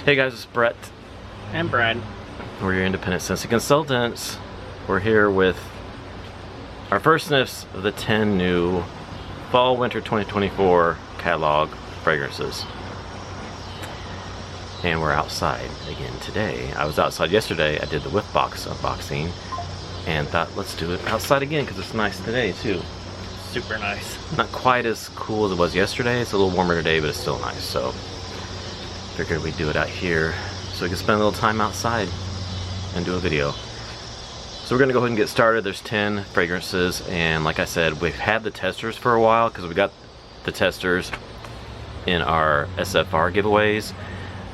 Hey guys, it's Brett. And Brad. We're your independent Scentsy consultants. We're here with our first sniffs of the 10 new Fall Winter 2024 catalog fragrances. And we're outside again today. I was outside yesterday. I did the whiff box unboxing and thought let's do it outside again because it's nice today too. Super nice. Not quite as cool as it was yesterday. It's a little warmer today, but it's still nice. So figured we'd do it out here so we can spend a little time outside and do a video. So we're gonna go ahead and get started. There's 10 fragrances, and like I said, we've had the testers for a while because we got the testers in our SFR giveaways,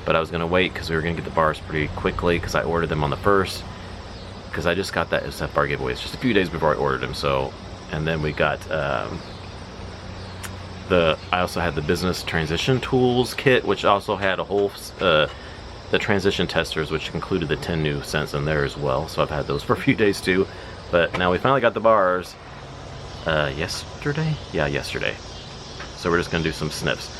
but I was gonna wait because we were gonna get the bars pretty quickly because I ordered them on the 1st, because I just got that SFR giveaways just a few days before I ordered them. So, and then we got I also had the business transition tools kit, which also had a whole the transition testers, which included the 10 new scents in there as well. So I've had those for a few days too, but now we finally got the bars yesterday. Yeah, yesterday. So we're just gonna do some sniffs.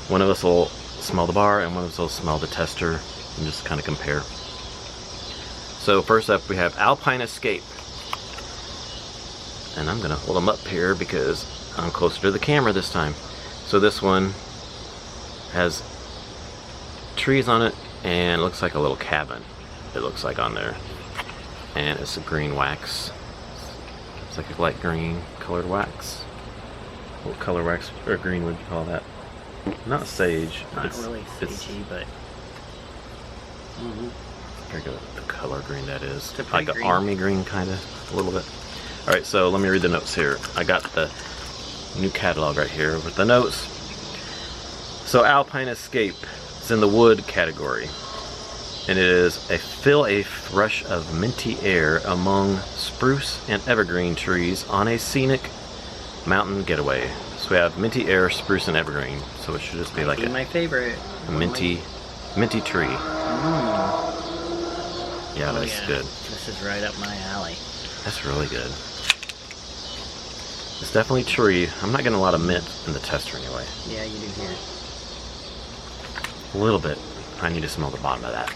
One of us will smell the bar and one of us will smell the tester and just kind of compare. So first up we have Alpine Escape, and I'm gonna hold them up here because I'm closer to the camera this time. So this one has trees on it and it looks like a little cabin, it looks like on there, and it's a green wax. It's like a light green colored wax. What color wax or green would you call that? Not sage. Not really sagey, but Very good. The color green that is. It's a Like pretty an army green kind of, a little bit. Alright, so let me read the notes here. I got the new catalog right here with the notes. So Alpine Escape is in the wood category, and it is feel a rush of minty air among spruce and evergreen trees on a scenic mountain getaway. So we have minty air, spruce, and evergreen. So it should just be like my favorite. a minty tree. Yeah, that's good. This is right up my alley. That's really good. It's definitely tree. I'm not getting a lot of mint in the tester anyway. Yeah, you do here. A little bit. I need to smell the bottom of that.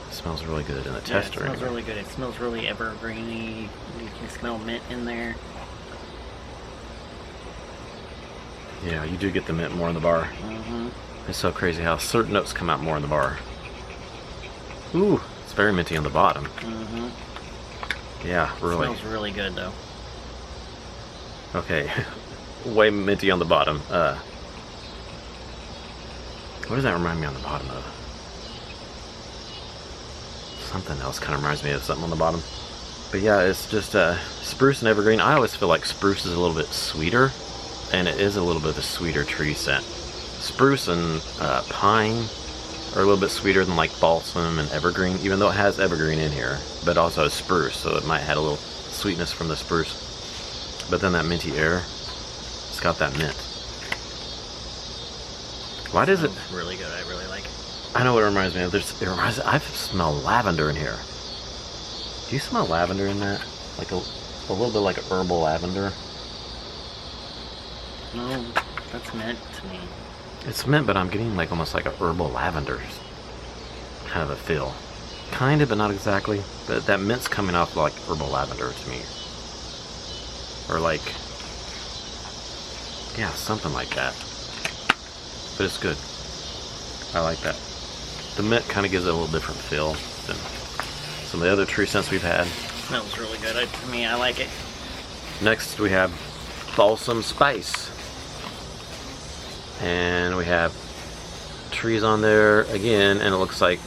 It smells really good in the tester. It smells really good. It smells really evergreeny. You can smell mint in there. Yeah, you do get the mint more in the bar. It's so crazy how certain notes come out more in the bar. Ooh, it's very minty on the bottom. Yeah, really. It smells really good though. Okay, way minty on the bottom. What does that remind me on the bottom of? Something else kind of reminds me of something on the bottom. But yeah, it's just spruce and evergreen. I always feel like spruce is a little bit sweeter, and it is a little bit of a sweeter tree scent. Spruce and pine are a little bit sweeter than like balsam and evergreen, even though it has evergreen in here, but also has spruce, so it might have a little sweetness from the spruce. But then that minty air, it's got that mint. Why does it? Really good. I really like it. I know what it reminds me of. I smell lavender in here. Do you smell lavender in that? Like a little bit like a herbal lavender. No, that's mint to me. It's mint, but I'm getting like almost like a herbal lavender kind of a feel. Kind of, but not exactly. But that mint's coming off like herbal lavender to me. Or like, yeah, something like that. But it's good. I like that. The mint kind of gives it a little different feel than some of the other tree scents we've had. Smells really good. To me, I like it. Next we have Balsam Spice. And we have trees on there again, and it looks like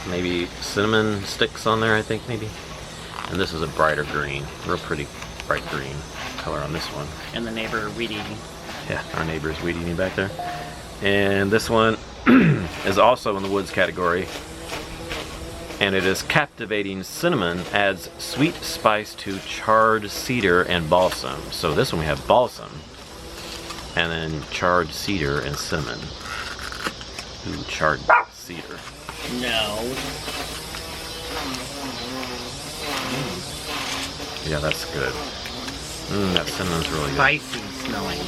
maybe cinnamon sticks on there, I think, maybe. And this is a brighter green, real pretty bright green color on this one. And the neighbor weed eating. Yeah, our neighbor is weed eating back there. And this one is also in the woods category, and it is Captivating Cinnamon, adds sweet spice to charred cedar and balsam. So this one we have balsam, and then charred cedar and cinnamon. Ooh, charred cedar. No. Yeah, that's good. That cinnamon's really good. Spicy smelling.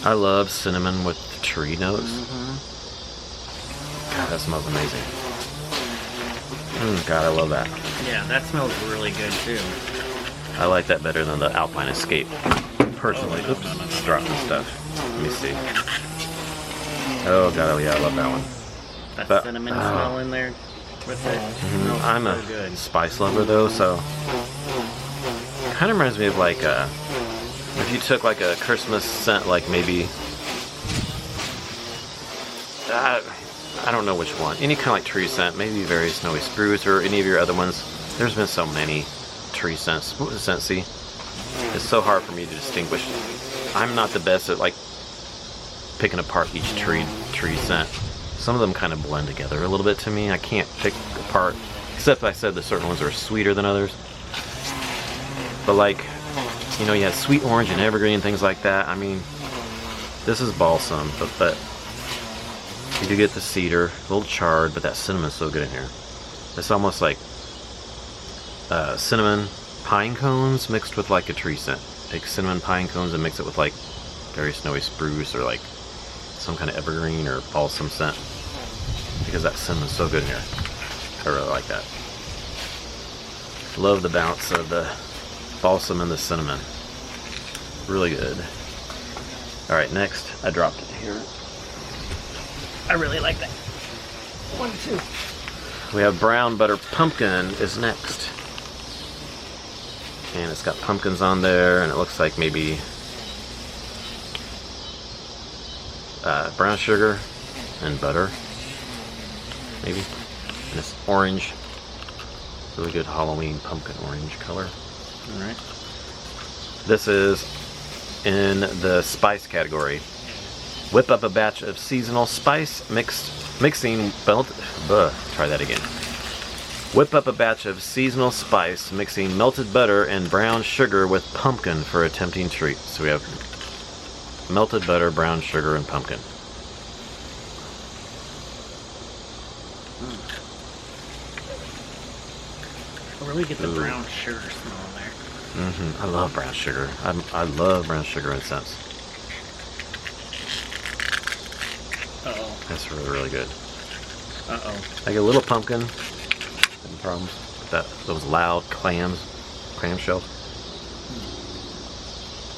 I love cinnamon with tree notes. Mm-hmm. God, that smells amazing. God, I love that. Yeah, that smells really good too. I like that better than the Alpine Escape. Personally, oops, dropping stuff. Let me see. Oh god, yeah, I love that one. That cinnamon smell in there with it. I'm so a good. spice lover though, so kind of reminds me of like if you took like a Christmas scent, like maybe I don't know which one, any kind of like tree scent, maybe very snowy spruce or any of your other ones. There's been so many tree scents. Scentsy. It's so hard for me to distinguish. I'm not the best at like picking apart each tree scent. Some of them kind of blend together a little bit to me. I can't pick apart, except I said that certain ones are sweeter than others. But like, you know, you have sweet orange and evergreen and things like that. I mean, this is balsam, but you do get the cedar, a little charred, but that cinnamon's so good in here. It's almost like cinnamon pine cones mixed with like a tree scent. Take cinnamon pine cones and mix it with like very snowy spruce or like some kind of evergreen or balsam scent, because that cinnamon's so good in here. I really like that. Love the bounce of the balsam and the cinnamon. Really good. Alright, next I dropped it here. I really like that. 1, 2. We have brown butter pumpkin is next. And it's got pumpkins on there, and it looks like maybe brown sugar and butter, maybe. And it's orange. Really good Halloween pumpkin orange color. Alright. This is in the spice category. Whip up a batch of seasonal spice mixing try that again. Whip up a batch of seasonal spice, mixing melted butter and brown sugar with pumpkin for a tempting treat. So we have melted butter, brown sugar, and pumpkin. I really get the brown sugar smell in there. I love brown sugar. I love brown sugar and scents. Uh-oh. That's really, really good. Uh-oh. I get a little pumpkin. No problems with those loud clam shells.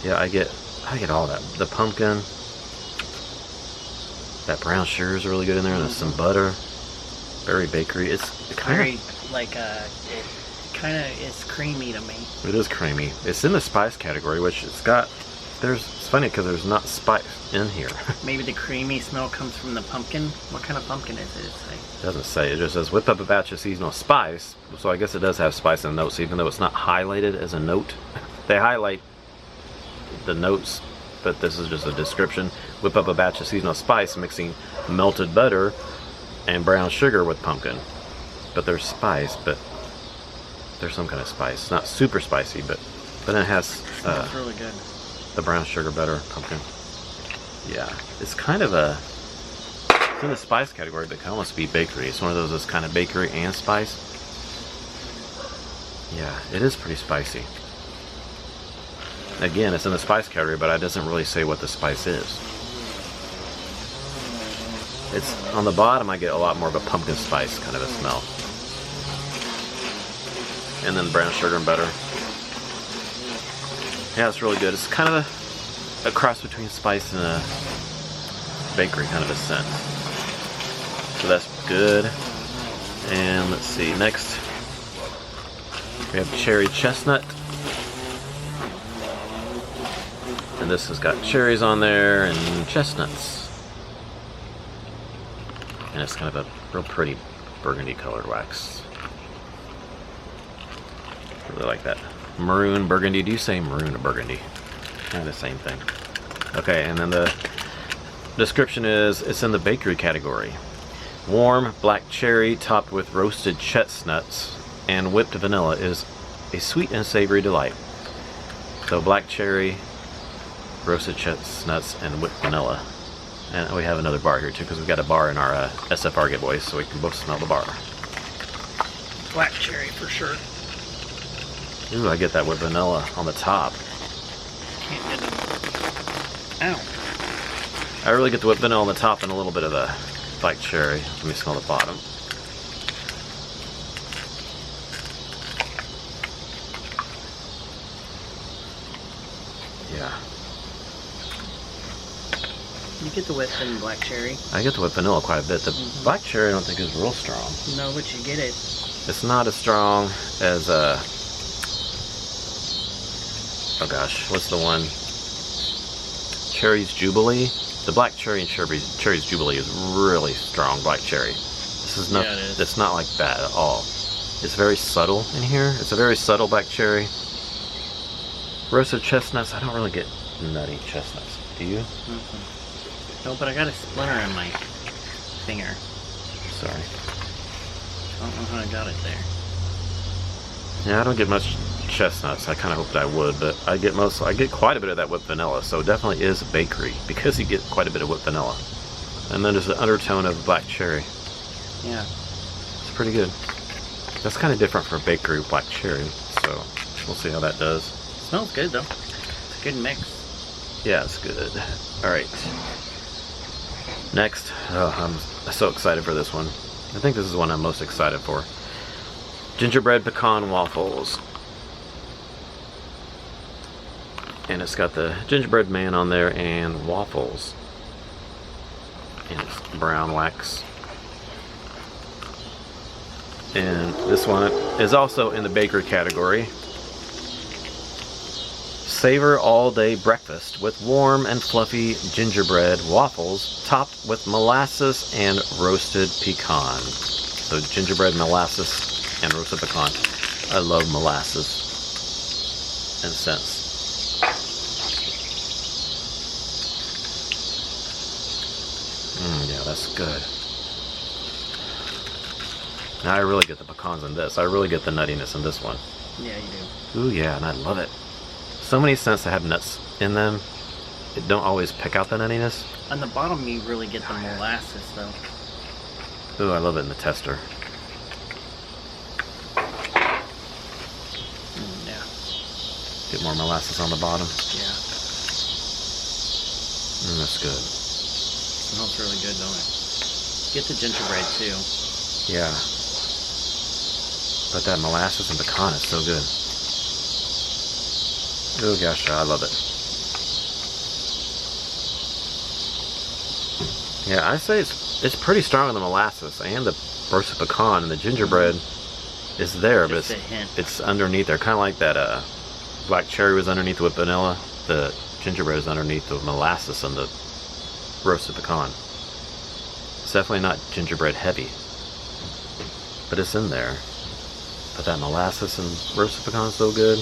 Yeah, I get all that. The pumpkin, that brown sugar is really good in there, and there's some butter. Very bakery. It's very like it's creamy to me. It is creamy. It's in the spice category, which it's funny because there's not spice in here. Maybe the creamy smell comes from the pumpkin. What kind of pumpkin is it? It doesn't say. It just says whip up a batch of seasonal spice. So I guess it does have spice in the notes, even though it's not highlighted as a note. They highlight the notes, but this is just a description. Whip up a batch of seasonal spice, mixing melted butter and brown sugar with pumpkin. But there's spice, but there's some kind of spice. Not super spicy, but then it has That's really good. the brown sugar, butter, pumpkin. Yeah, it's kind of it's in the spice category, but it can almost be bakery. It's one of those that's kind of bakery and spice. Yeah, it is pretty spicy. Again, it's in the spice category, but it doesn't really say what the spice is. It's on the bottom. I get a lot more of a pumpkin spice kind of a smell, and then brown sugar and butter. Yeah, it's really good. It's kind of a cross between spice and a bakery kind of a scent. So that's good. And let's see, next we have cherry chestnut. And this has got cherries on there and chestnuts. And it's kind of a real pretty burgundy colored wax. Really like that. Maroon burgundy. Do you say maroon or burgundy? Kind of the same thing. Okay, and then the description is it's in the bakery category. Warm black cherry topped with roasted chestnuts and whipped vanilla is a sweet and savory delight. So black cherry, roasted chestnuts, and whipped vanilla. And we have another bar here too, because we've got a bar in our SFR giveaways, so we can both smell the bar. Black cherry for sure. Ooh, I get that with vanilla on the top. Can't get it. Ow. I really get the whipped vanilla on the top and a little bit of the black cherry. Let me smell the bottom. Yeah. You get the whipped and black cherry. I get the whipped vanilla quite a bit. The black cherry I don't think is real strong. No, but you get it. It's not as strong as oh gosh, what's the one? Cherry's Jubilee. The black cherry and Cherry's Jubilee is really strong black cherry. This is not. Yeah, it is. It's not like that at all. It's very subtle in here. It's a very subtle black cherry. Roasted chestnuts. I don't really get nutty chestnuts. Do you? No, but I got a splinter in my finger. Sorry. I don't know how I got it there. Yeah, I don't get much chestnuts. I kind of hoped I would, but I get quite a bit of that whipped vanilla, so it definitely is bakery because you get quite a bit of whipped vanilla. And then there's an undertone of black cherry. Yeah. It's pretty good. That's kind of different for bakery black cherry, so we'll see how that does. Smells good though. It's a good mix. Yeah, it's good. Alright. Next, I'm so excited for this one. I think this is the one I'm most excited for. Gingerbread Pecan Waffles. And it's got the gingerbread man on there and waffles. And it's brown wax. And this one is also in the bakery category. Savor all-day breakfast with warm and fluffy gingerbread waffles topped with molasses and roasted pecan. So gingerbread, molasses, and roasted pecan. I love molasses and scents. Yeah, that's good. Now I really get the pecans in this. I really get the nuttiness in this one. Yeah, you do. Ooh, yeah, and I love it. So many scents that have nuts in them, it don't always pick out the nuttiness. On the bottom, you really get the molasses, though. Ooh, I love it in the tester. Yeah. Get more molasses on the bottom. Yeah. That's good. Smells really good, don't it? Get the gingerbread, too. Yeah. But that molasses and pecan is so good. Oh gosh, I love it. Yeah, I say it's pretty strong on the molasses and the roasted pecan, and the gingerbread is there, but it's underneath there. Kind of like that black cherry was underneath the whipped vanilla. The gingerbread is underneath the molasses and the roasted pecan. It's definitely not gingerbread heavy, but it's in there. But that molasses and roasted pecan is so good.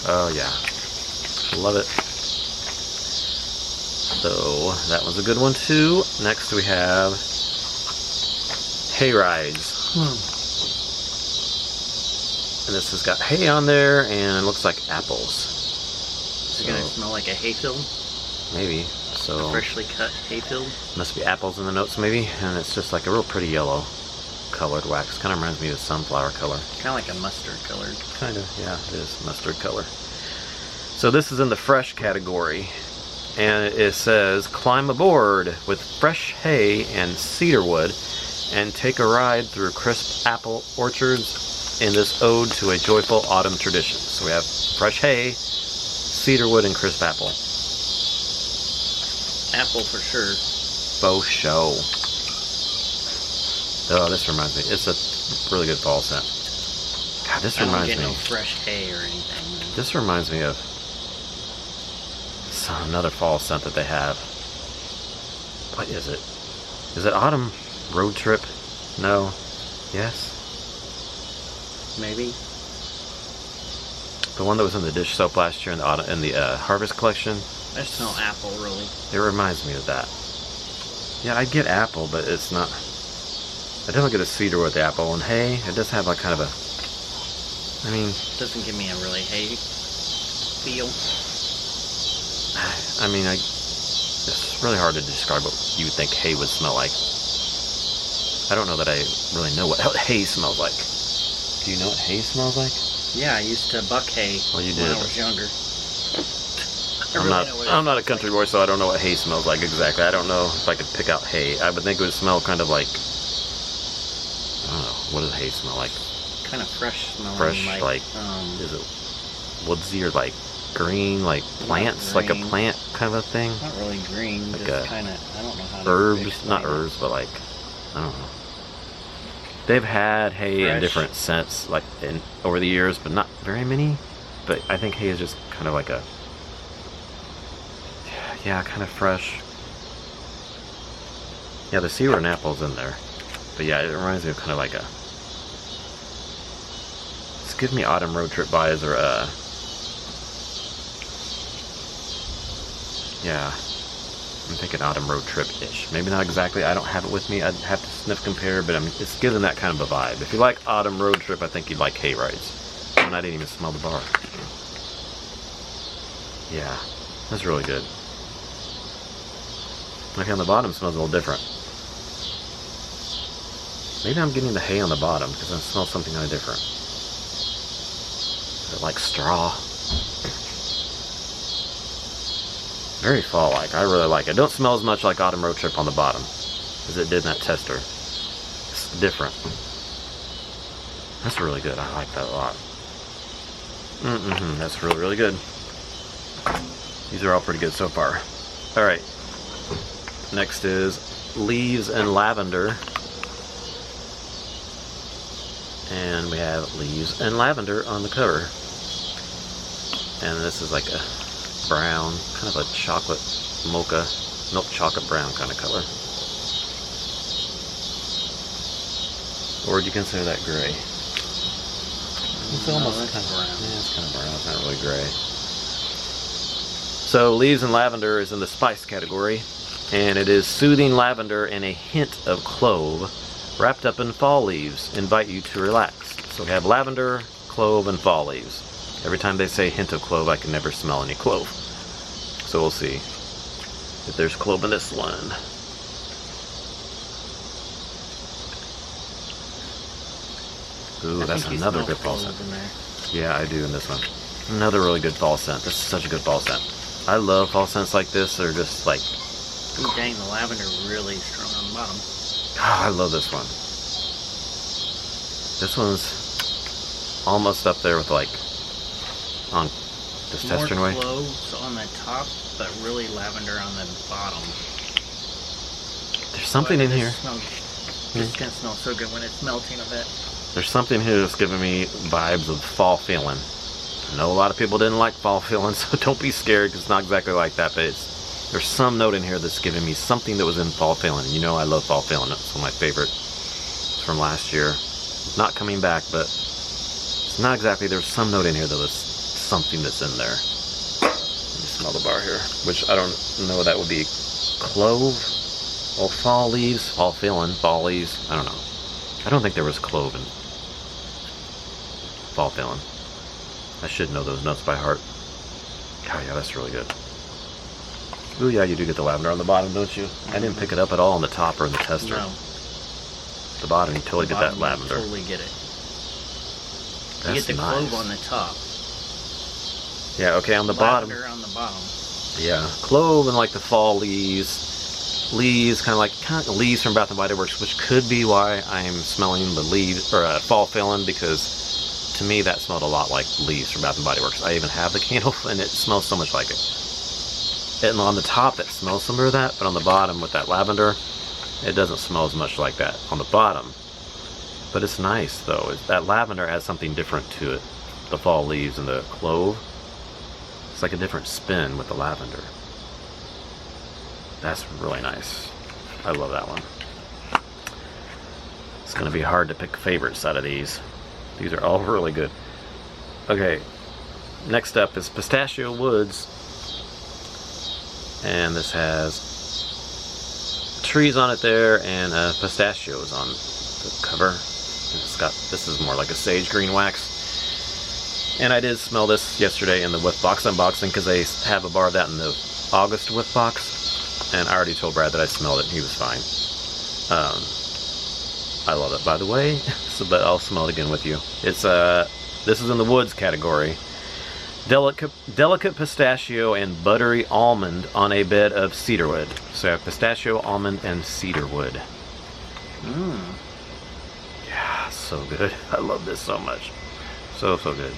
Oh yeah, love it. So that was a good one too. Next we have Hayrides. And this has got hay on there and it looks like apples. Is it gonna smell like a hayfield? Maybe. So a freshly cut hayfield? Must be apples in the notes maybe, and it's just like a real pretty yellow colored wax. Kind of reminds me of sunflower color. Kind of like a mustard colored. Kind of, yeah, it is mustard color. So this is in the fresh category, and it says, climb aboard with fresh hay and cedarwood and take a ride through crisp apple orchards in this ode to a joyful autumn tradition. So we have fresh hay, cedarwood, and crisp apple. Apple for sure. Faux show. Oh, this reminds me. It's a really good fall scent. God, this reminds me. I don't get no fresh hay or anything. This reminds me of another fall scent that they have. What is it? Is it Autumn Road Trip? No. Yes? Maybe. The one that was in the dish soap last year in the Harvest collection. I smell apple, really. It reminds me of that. Yeah, I get apple, but it's not. I definitely get a cedar with the apple, and hay, it does have like kind of a. I mean. Doesn't give me a really hay feel. I mean, it's really hard to describe what you would think hay would smell like. I don't know that I really know what hay smells like. Do you know what hay smells like? Yeah, I used to buck hay when I was younger. I'm not a country boy, so I don't know what hay smells like exactly. I don't know if I could pick out hay. I would think it would smell kind of like, I don't know, what does hay smell like? Kind of fresh smelling. Fresh, like is it woodsy or like green, like plants, like a plant kind of a thing? Not really green, like just kind of, I don't know how to herbs, explain not herbs, but like, I don't know. They've had hay in different scents, like over the years, but not very many. But I think hay is just kind of like a, yeah, kind of fresh. Yeah, the seaweed apple's in there, but yeah, it reminds me of kind of like a. It's giving me autumn road trip vibes, or yeah, I'm thinking autumn road trip-ish. Maybe not exactly. I don't have it with me. I'd have to sniff compare, but it's giving that kind of a vibe. If you like autumn road trip, I think you'd like Hayrides. And I didn't even smell the bar. Yeah, that's really good. Okay, on the bottom smells a little different. Maybe I'm getting the hay on the bottom because I smell something kind of different. Is it like straw? Very fall-like. I really like it. It don't smell as much like Autumn Road Trip on the bottom as it did in that tester. It's different. That's really good. I like that a lot. That's really, really good. These are all pretty good so far. Alright. Next is Leaves and Lavender. And we have Leaves and Lavender on the cover. And this is like a brown, kind of a chocolate mocha, milk chocolate brown kind of color. Or would you consider that gray? It's almost kind of brown. Yeah, it's kind of brown. It's not really gray. So Leaves and Lavender is in the spice category, and it is soothing lavender and a hint of clove, wrapped up in fall leaves. Invite you to relax. So we have lavender, clove, and fall leaves. Every time they say hint of clove, I can never smell any clove. So we'll see if there's clove in this one. Ooh, that's another good fall scent. Yeah, I do in this one. Another really good fall scent. This is such a good fall scent. I love fall scents like this. They're just like... Ooh, dang, the lavender really strong on the bottom. Oh, I love this one. This one's almost up there with like... on this tester anyway. More cloves on the top, but really lavender on the bottom. There's something in here. It's gonna smell so good when it's melting a bit. There's something here that's giving me vibes of fall feeling. I know a lot of people didn't like fall feeling, so don't be scared because it's not exactly like that, but there's some note in here that's giving me something that was in fall feeling. You know I love fall feeling. It's one of my favorites from last year. Not coming back, but it's not exactly, there's some note in here that was something that's in there. Let me smell the bar here, which I don't know, that would be clove or fall leaves, fall feeling, fall leaves, I don't know. I don't think there was clove in fall feeling. I should know those notes by heart. God, yeah, that's really good. Ooh, yeah, you do get the lavender on the bottom, don't you? I didn't pick it up at all on the top or in the tester. No. The bottom, you totally get that lavender. You totally get it. That's you get the nice. clove on the top. Yeah, okay, on the bottom. Lavender on the bottom. Yeah, clove and like the fall leaves. Leaves, kind of leaves from Bath & Body Works, which could be why I'm smelling the leaves, or fall feeling, because to me that smelled a lot like leaves from Bath & Body Works. I even have the candle and it smells so much like it. And on the top that smells similar to that, but on the bottom with that lavender, it doesn't smell as much like that on the bottom. But it's nice though. That lavender adds something different to it. The fall leaves and the clove. It's like a different spin with the lavender. That's really nice. I love that one. It's going to be hard to pick favorites out of these. These are all really good. Okay, next up is Pistachio Woods. And this has trees on it there and pistachios on the cover. It's got, this is more like a sage green wax. And I did smell this yesterday in the whiff box unboxing because they have a bar of that in the August whiff box. And I already told Brad that I smelled it and he was fine. I love it, by the way. So, but I'll smell it again with you. It's this is in the woods category. Delicate pistachio and buttery almond on a bed of cedarwood. So I have pistachio, almond, and cedarwood. Mmm. Yeah, so good. I love this so much. So good.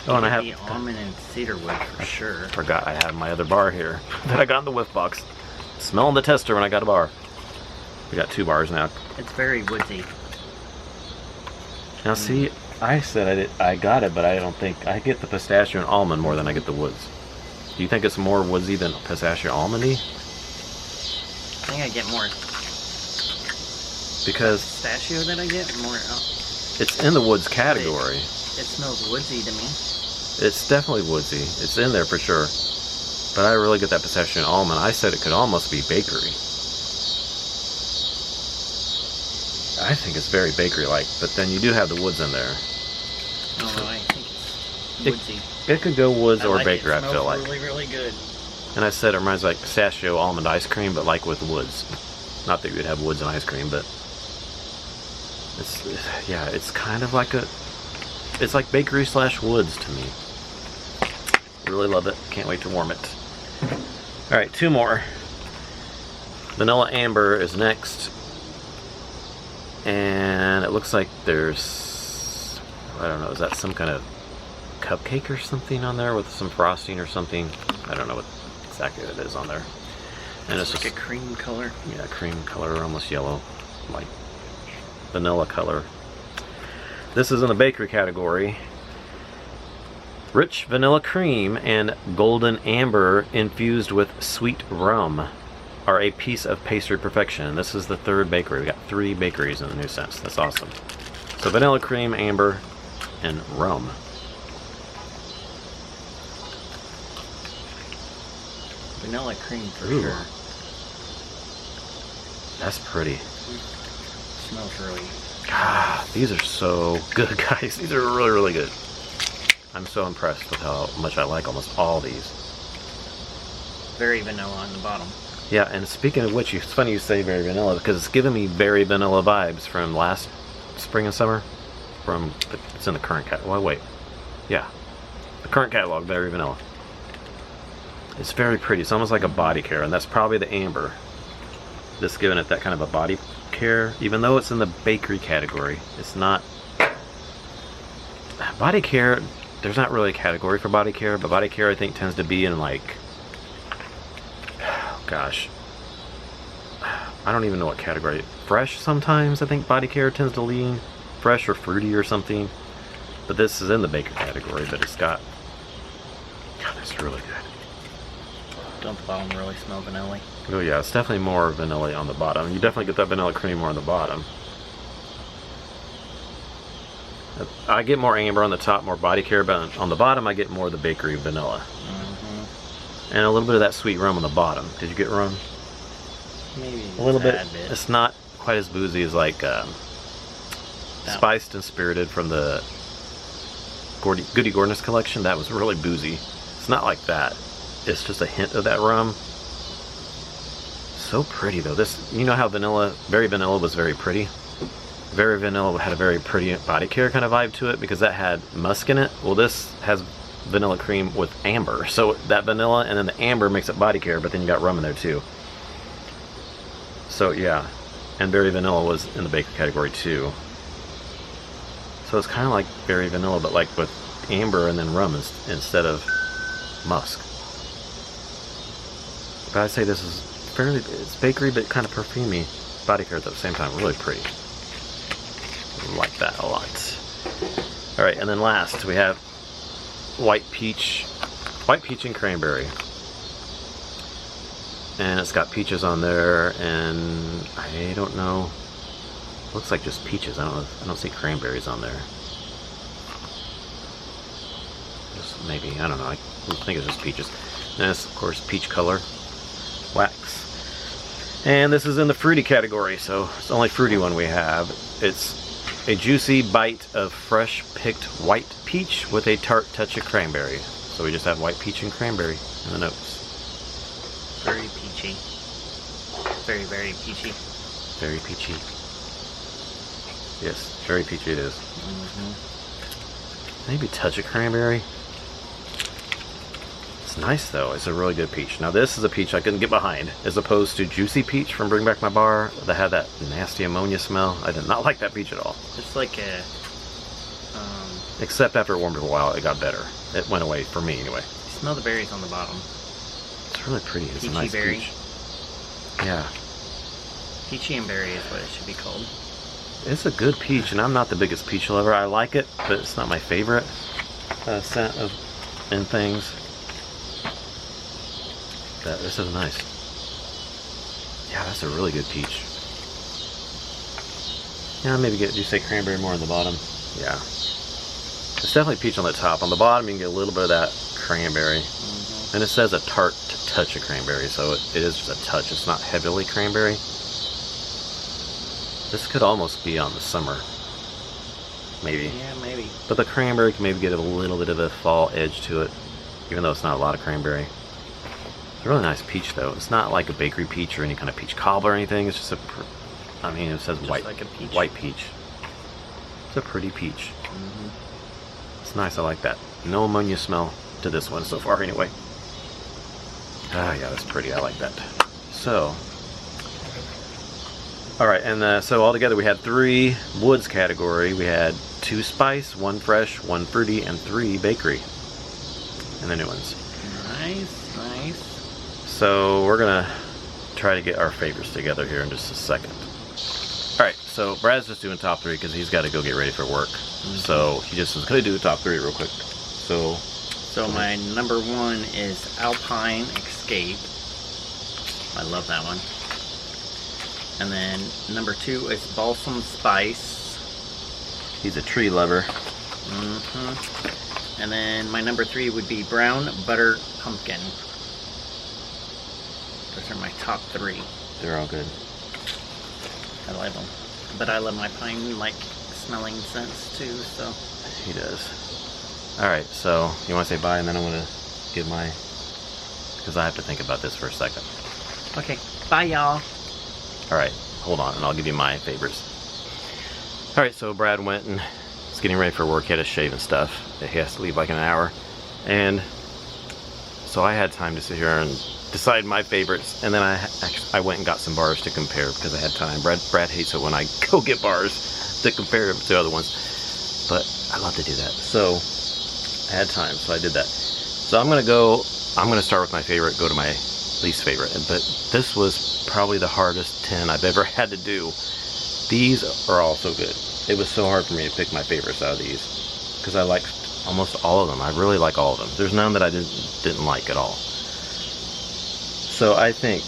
Oh, and I have the almond and cedarwood for sure. Forgot I have my other bar here that I got in the whiff box. Smelling the tester when I got a bar. We got 2 bars now. It's very woodsy. Now see, I said I got it, but I don't think I get the pistachio and almond more than I get the woods. Do you think it's more woodsy than pistachio almondy? I think I get more Because pistachio than I get more. it's in the woods category. It smells woodsy to me. It's definitely woodsy. It's in there for sure. But I really get that pistachio and almond. I said it could almost be bakery. I think it's very bakery-like, but then you do have the woods in there. No, I think it's woodsy. It could go woods or like bakery, it. I feel like. Really, really good. And I said it reminds me like pistachio almond ice cream, but like with woods. Not that you would have woods and ice cream, but it's kind of like it's like bakery / woods to me. Really love it. Can't wait to warm it. All right, 2 more. Vanilla Amber is next. And it looks like there's, I don't know, is that some kind of cupcake or something on there with some frosting or something? I don't know what exactly it is on there. And it's like just a cream color. Yeah, cream color, almost yellow, like vanilla color. This is in the bakery category. Rich vanilla cream and golden amber infused with sweet rum are a piece of pastry perfection. This is the 3rd bakery. We got 3 bakeries in the new Scents. That's awesome. So vanilla cream, amber, and rum. Vanilla cream for Ooh. sure. That's pretty. Smells really. Ah, these are so good, guys. These are really, really good. I'm so impressed with how much I like almost all these. Very vanilla on the bottom. Yeah, and speaking of which, it's funny you say very vanilla because it's giving me very vanilla vibes from last spring and summer. It's in the current catalog. Well, wait. Yeah. The current catalog, very vanilla. It's very pretty. It's almost like a body care, and that's probably the amber. Just giving it that kind of a body care, even though it's in the bakery category. It's not. Body care, there's not really a category for body care, but body care I think tends to be in like, gosh, I don't even know what category. Fresh sometimes, I think body care tends to lean. Fresh or fruity or something. But this is in the baker category, but it's got, God, it's really good. Don't the bottom really smell vanilla? Oh yeah, it's definitely more vanilla on the bottom. You definitely get that vanilla cream more on the bottom. I get more amber on the top, more body care, but on the bottom I get more of the bakery vanilla. And a little bit of that sweet rum on the bottom. Did you get rum? Maybe a little bit. bit. It's not quite as boozy as like Spiced and Spirited from the Goody Gordon's collection. That was really boozy. It's not like that. It's just a hint of that rum. So pretty though. This, you know how vanilla, very vanilla was very pretty? Very vanilla had a very pretty body care kind of vibe to it because that had musk in it. Well, this has vanilla cream with amber. So that vanilla and then the amber makes it body care, but then you got rum in there too. So yeah, and berry vanilla was in the baker category too. So it's kind of like berry vanilla, but like with amber and then rum instead of musk. But I'd say this is fairly, it's bakery but kind of perfumey body care at the same time. Really pretty. Like that a lot. All right, and then last we have white peach and cranberry. And it's got peaches on there, and I don't know. Looks like just peaches. I don't see cranberries on there. Just maybe, I don't know. I think it's just peaches. And it's of course peach color wax. And this is in the fruity category, so it's the only fruity one we have. It's a juicy bite of fresh picked white peach with a tart touch of cranberry. So we just have white peach and cranberry in the notes. Very peachy. Very, very peachy. Very peachy. Yes, very peachy it is. maybe a touch of cranberry. It's nice though. It's a really good peach. Now this is a peach I couldn't get behind, as opposed to Juicy Peach from Bring Back My Bar that had that nasty ammonia smell. I did not like that peach at all. It's like a... Except after it warmed up a while, it got better. It went away for me anyway. Smell the berries on the bottom. It's really pretty. It's Peachy a nice berry. peach. Yeah. Peachy and berry is what it should be called. It's a good peach, and I'm not the biggest peach lover. I like it, but it's not my favorite scent of and things. But this is nice. Yeah, that's a really good peach. Yeah, maybe do you say cranberry more on the bottom? Yeah. It's definitely peach on the top. On the bottom, you can get a little bit of that cranberry. And it says a tart touch of cranberry, so it is just a touch. It's not heavily cranberry. This could almost be on the summer. Maybe. Yeah, maybe. But the cranberry can maybe get a little bit of a fall edge to it, even though it's not a lot of cranberry. It's a really nice peach, though. It's not like a bakery peach or any kind of peach cobbler or anything. It's just a, I mean, it says just white, like a peach. White peach. It's a pretty peach. It's nice. I like that. No ammonia smell to this one so far, anyway. Ah, yeah, that's pretty. I like that. So, all right, and so altogether we had 3 woods category. We had 2 spice, 1 fresh, 1 fruity, and 3 bakery. And the new ones. Nice, nice. So we're gonna try to get our favorites together here in just a second. All right, so Brad's just doing top 3 because he's got to go get ready for work. So he just was gonna do the top 3 real quick. So my number 1 is Alpine Escape. I love that one. And then number 2 is Balsam Spice. he's a tree lover. And then my number 3 would be Brown Butter Pumpkin. Those are my top 3. They're all good. I love them. But I love my pine-like smelling scents too, so. He does. Alright, so you want to say bye and then I'm going to give my... because I have to think about this for a second. Okay, bye y'all. Alright, hold on and I'll give you my favorites. Alright, so Brad went and was getting ready for work. He had to shave and stuff. He has to leave like in an hour. And so I had time to sit here and decide my favorites, and then I went and got some bars to compare because I had time. Brad hates it when I go get bars to compare to other ones, but I love to do that. So I had time, so I did that. So I'm gonna start with my favorite, go to my least favorite. But this was probably the hardest 10 I've ever had to do. These are all so good. It was so hard for me to pick my favorites out of these because I liked almost all of them. I really like all of them. There's none that I didn't like at all. So I think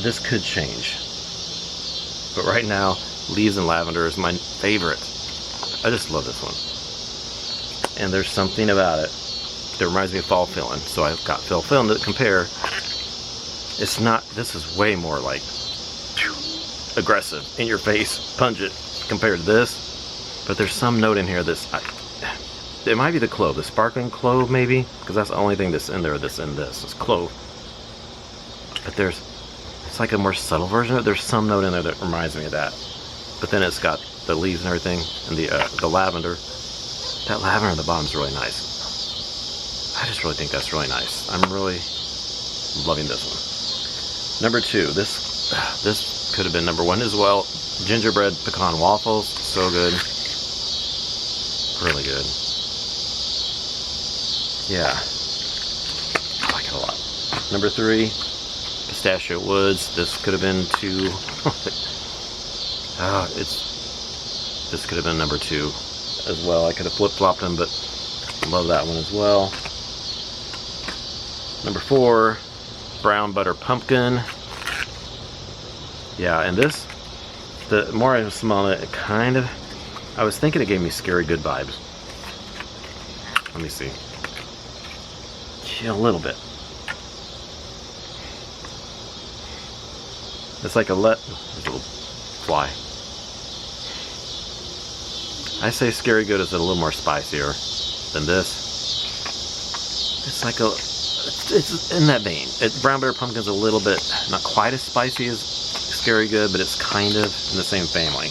this could change. But right now, Leaves and Lavender is my favorite. I just love this one. And there's something about it that reminds me of Fall Feeling. So I've got Fall Feeling to compare. It's not, this is way more like aggressive, in your face, pungent compared to this. But there's some note in here that's, it might be the clove, the sparkling clove maybe, because that's the only thing that's in there that's in this, is clove. But it's like a more subtle version of it. There's some note in there that reminds me of that. But then it's got the leaves and everything, and the lavender. That lavender on the bottom is really nice. I just really think that's really nice. I'm really loving this one. Number 2, this could have been number 1 as well. Gingerbread Pecan Waffles, so good. Really good. Yeah, I like it a lot. Number 3, Pistachio Woods. This could have been 2. This could have been number 2 as well. I could have flip-flopped them, but love that one as well. Number 4, Brown Butter Pumpkin. Yeah, and this, the more I was smelling it, I was thinking it gave me Scary Good vibes. Let me see. Yeah, a little bit. It's like there's a little fly. I say Scary Good is a little more spicier than this. It's like it's in that vein. Brown Butter Pumpkin's a little bit, not quite as spicy as Scary Good, but it's kind of in the same family.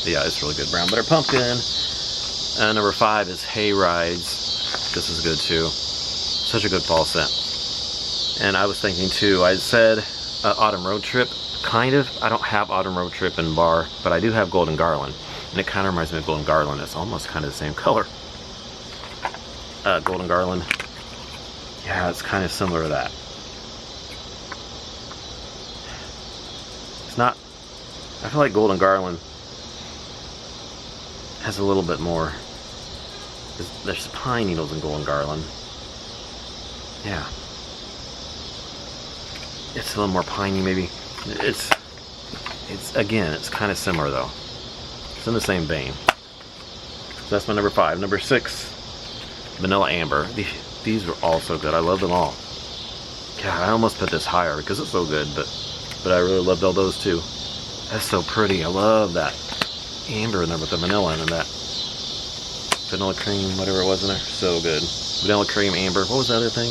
Yeah, it's really good. Brown butter pumpkin. Number 5 is Hayrides. This is good too. Such a good fall scent. And I was thinking too, I said Autumn Road Trip. Kind of. I don't have Autumn Road Trip in bar, but I do have Golden Garland. And it kind of reminds me of Golden Garland. It's almost kind of the same color. Golden Garland. Yeah, it's kind of similar to that. It's not... I feel like Golden Garland has a little bit more. There's pine needles in Golden Garland. Yeah. It's a little more piney maybe. It's again, it's kind of similar though. It's in the same vein. So that's my number 5. Number 6, Vanilla Amber. These are all so good. I love them all. God, I almost put this higher because it's so good, but I really loved all those too. That's so pretty. I love that amber in there with the vanilla and that vanilla cream, whatever it was in there. So good. Vanilla cream, amber. What was the other thing?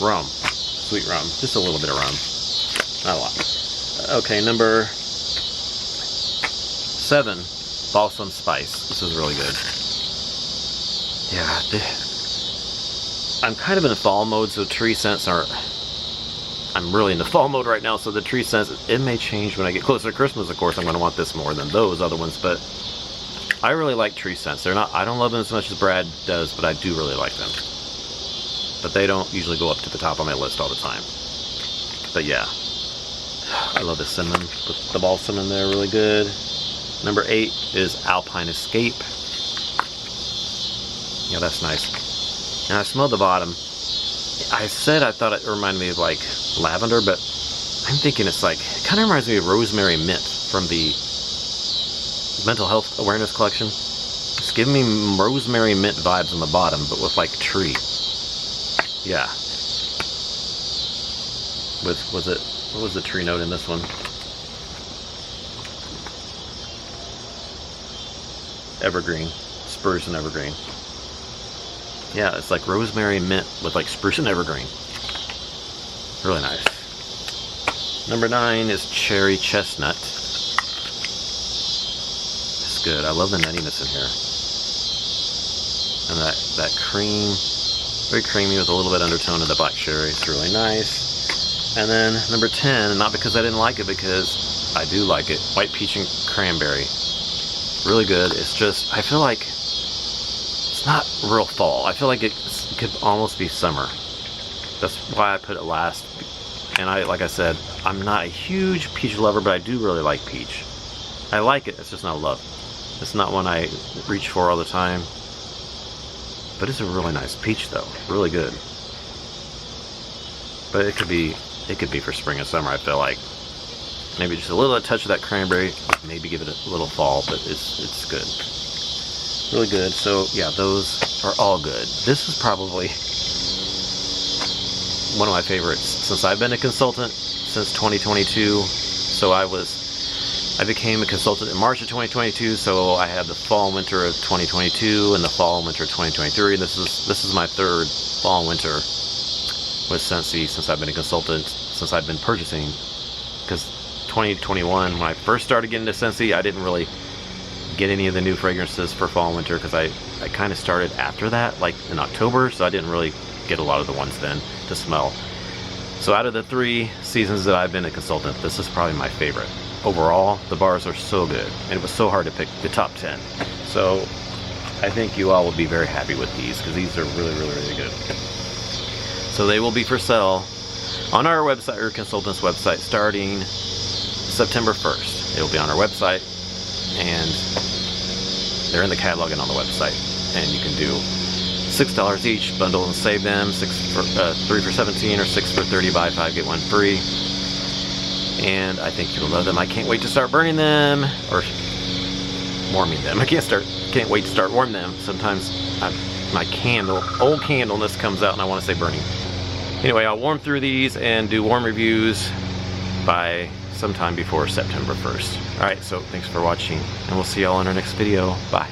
Rum. Sweet rum. Just a little bit of rum. Not a lot. Okay, number 7, Balsam Spice. This is really good. Yeah, I'm kind of in a fall mode, so tree scents are... I'm really in the fall mode right now, so the tree scents, it may change when I get closer to Christmas. Of course, I'm going to want this more than those other ones, but I really like tree scents. They're not... I don't love them as much as Brad does, but I do really like them. But they don't usually go up to the top of my list all the time. But yeah, I love the cinnamon with the balsam in there, really good. Number 8 is Alpine Escape. Yeah, that's nice. And I smelled the bottom. I said I thought it reminded me of like lavender, but I'm thinking it's like, it kind of reminds me of rosemary mint from the Mental Health Awareness Collection. It's giving me rosemary mint vibes on the bottom, but with like tree. Yeah. With, what was the tree note in this one? Evergreen. Spruce and evergreen. Yeah, it's like rosemary mint with like spruce and evergreen. Really nice. Number 9 is Cherry Chestnut. It's good. I love the nuttiness in here. And that cream. Very creamy with a little bit undertone of the black cherry. It's really nice. And then number 10, not because I didn't like it, because I do like it, White Peach and Cranberry. Really good. It's just, I feel like it's not real fall. I feel like it could almost be summer. That's why I put it last. And like I said, I'm not a huge peach lover, but I do really like peach. I like it, it's just not love. It's not one I reach for all the time. But it's a really nice peach though, really good. But it could be for spring and summer, I feel like. Maybe just a little touch of that cranberry, maybe give it a little fall, but it's good. Really good. So yeah, those are all good. This is probably one of my favorites since I've been a consultant since 2022. So I became a consultant in March of 2022, so I had the fall and winter of 2022 and the fall and winter of 2023. This is my 3rd fall and winter with Scentsy since I've been a consultant, since I've been purchasing. Because 2021, when I first started getting into Scentsy, I didn't really get any of the new fragrances for fall and winter because I kind of started after that, like in October, so I didn't really get a lot of the ones then to smell. So out of the 3 seasons that I've been a consultant, this is probably my favorite. Overall, the bars are so good, and it was so hard to pick the top 10. So I think you all will be very happy with these because these are really, really, really good. So they will be for sale on our website, or consultant's website, starting September 1st. They will be on our website, and they're in the catalog and on the website. And you can do $6 each, bundle and save them. 3 for $17 or 6 for $30. Buy 5 get 1 free. And I think you'll love them. I can't wait to start burning them or warming them. I can't wait to start warming them. Sometimes my old candleness comes out and I want to say burning. Anyway, I'll warm through these and do warm reviews by sometime before September 1st. Alright, so thanks for watching, and we'll see y'all in our next video. Bye.